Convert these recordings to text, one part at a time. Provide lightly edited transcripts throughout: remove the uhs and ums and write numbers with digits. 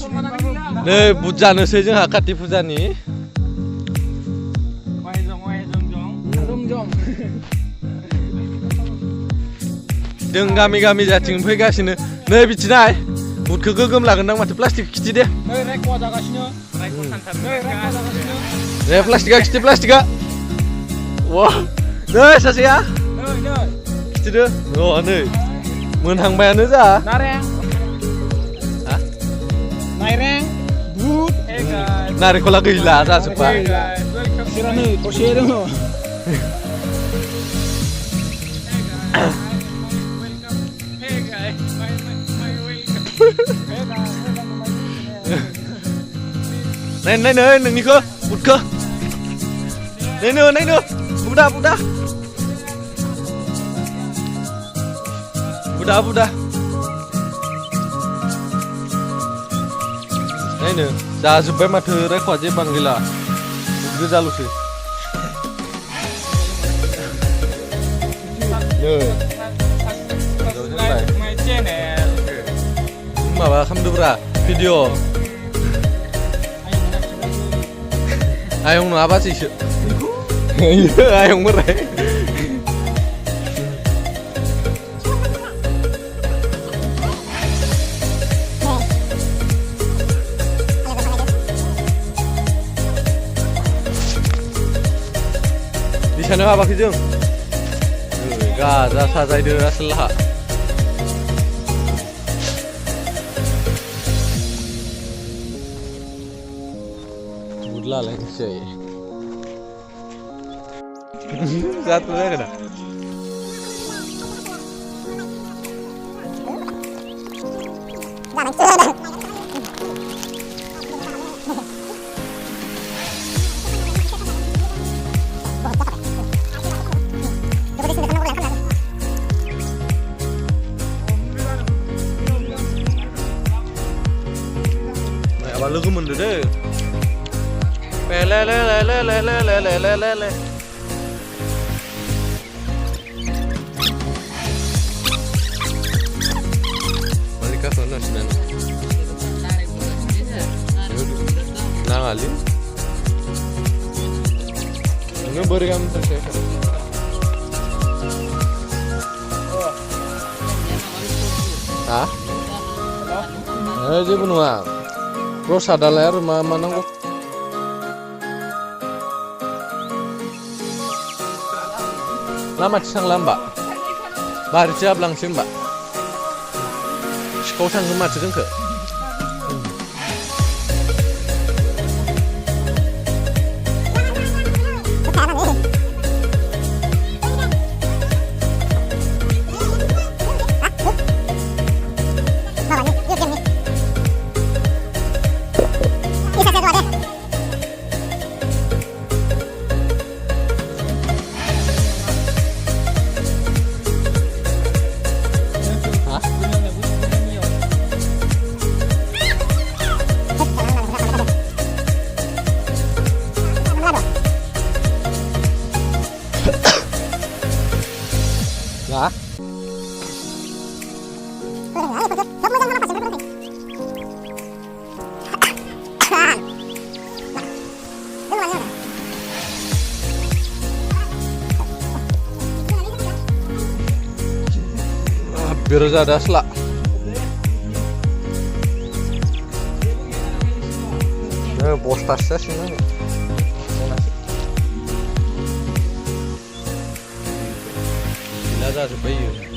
Nih bujanोसै जोंहा काति फुजानि जों गामि जाथिं फैगासिनो नै बिथिनाय बुटखौ गोगोम लागोनदां माथो प्लास्टिक खिथि दे नै प्लास्टिकआ वा नै सासेया खिथिदो अ नै मोनहांबायानो जा नारेंखला गैला जाजोब्बाय थसे दङ Này nengniखौ बुटखौ नायनो बुदा नायनो जाजोब्बाय माथो रायख'आ जेबो गैला गोजाल'सै माबा खालामदोब्रा भिडिअ आयं नङा बाजैसो आयं बोराय दिसानो हाबाखै जों गाजा साजायदो आसोलहा लालायनोसै जाथ'नो जागोन माबा लोगो मोनदो दे ले Malika sana sinan nangali ini berikan saya jebu nua prosada layar mana kok lama tisang lamba bari siap langsung mbak kau sang rumah sedang ke biar ada selak postasnya sini gila dah sebayu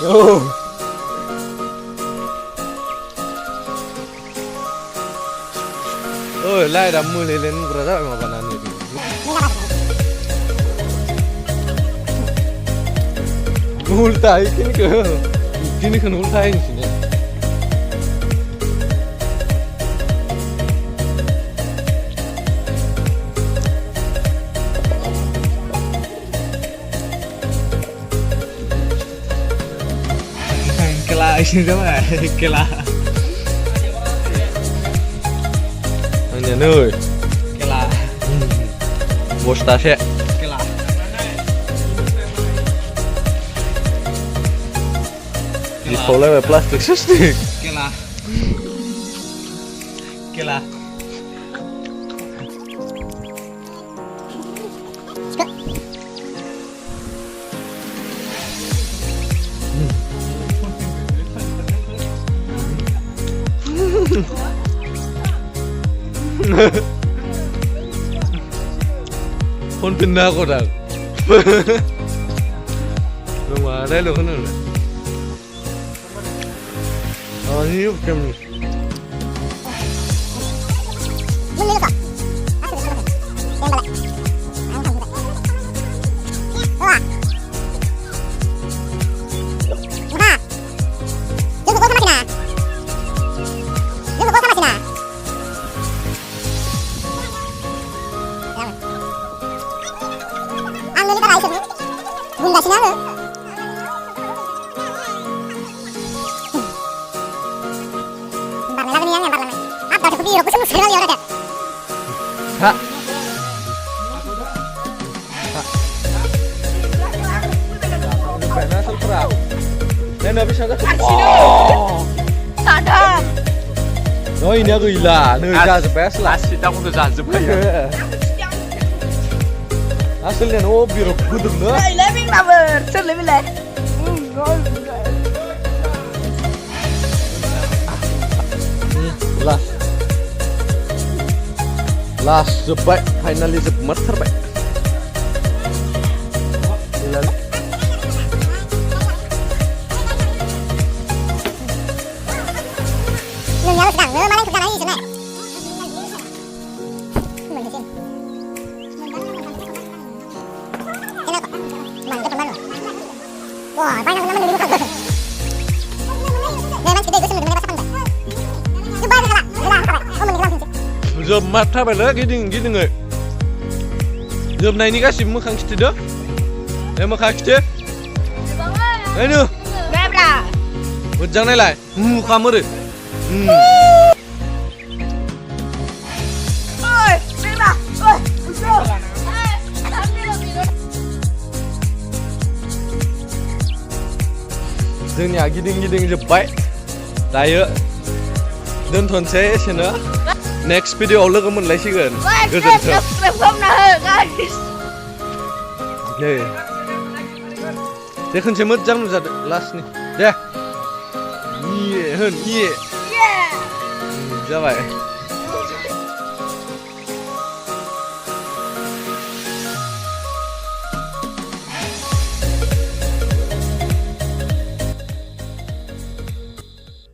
oh lai dah mulai len berada makanan ini multai kini kan multai di sini sini sama kela Hanya nih kela bos tasnya kela di sekolah plastik sustik kela kela Con pindah kok dah. Lu mana lu kan lu? Oh ini bukan. Bunda sini apa? Bentar lagi nih yang bentar lagi. Apa ada kopi? Aku semua sekali orang ada. Hah? Pernah serap. Dan habis ada. Sadar. Oh ini aku hilang. Nih jas spesial. Asli tak untuk jas Aslinya oh biru kudu nah. Living lover, lebih lah. Last. Last sebaik finally sebat terbaik. Hilang. Nunggu sedang, mana yang kita lagi sana? Wah, banyak teman dari bukan. Memang kita itu sebenarnya pasang dah. Coba salah. Oh, mengelam sih. Giờ mặt thay phải lấy cái đừng người. Giờ này ni cái gì mà khang chít đó? Em mà khang chít. Đây nữa. Đẹp là. Một张này lại. Khoa mơ đi. Ôi, đi mà. Ôi, Dương nhà giding jebai. Dayo. Đơn thuần sẽ nữa. Next video lo kamu lagi kan? Goodbye. không nào, guys. Nih. Dia kan cemut jam zat last nih. Deh. Iya, iya. Yeah. Coba.